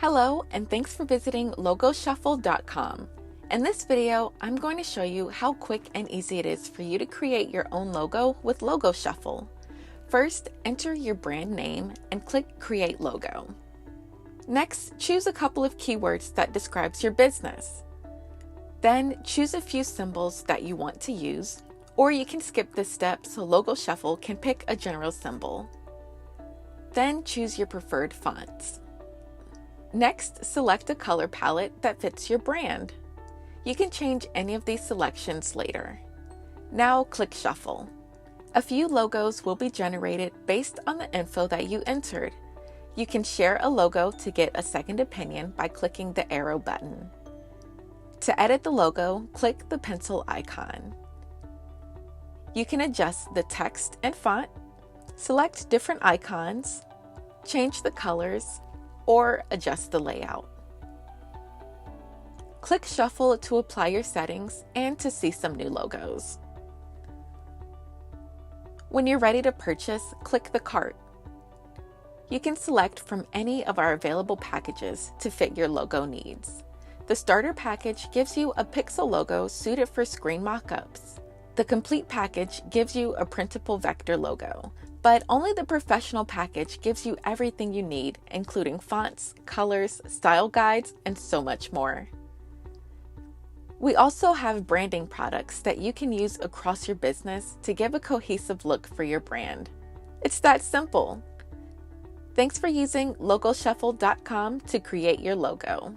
Hello, and thanks for visiting Logoshuffle.com. In this video, I'm going to show you how quick and easy it is for you to create your own logo with Logoshuffle. First, enter your brand name and click Create Logo. Next, choose a couple of keywords that describes your business. Then, choose a few symbols that you want to use, or you can skip this step so Logoshuffle can pick a general symbol. Then, choose your preferred fonts. Next, select a color palette that fits your brand. You can change any of these selections later. Now click Shuffle. A few logos will be generated based on the info that you entered. You can share a logo to get a second opinion by clicking the arrow button. To edit the logo, click the pencil icon. You can adjust the text and font, select different icons, change the colors, or adjust the layout. Click Shuffle to apply your settings and to see some new logos. When you're ready to purchase, click the cart. You can select from any of our available packages to fit your logo needs. The starter package gives you a pixel logo suited for screen mockups. The complete package gives you a printable vector logo, but only the professional package gives you everything you need, including fonts, colors, style guides, and so much more. We also have branding products that you can use across your business to give a cohesive look for your brand. It's that simple. Thanks for using Logoshuffle.com to create your logo.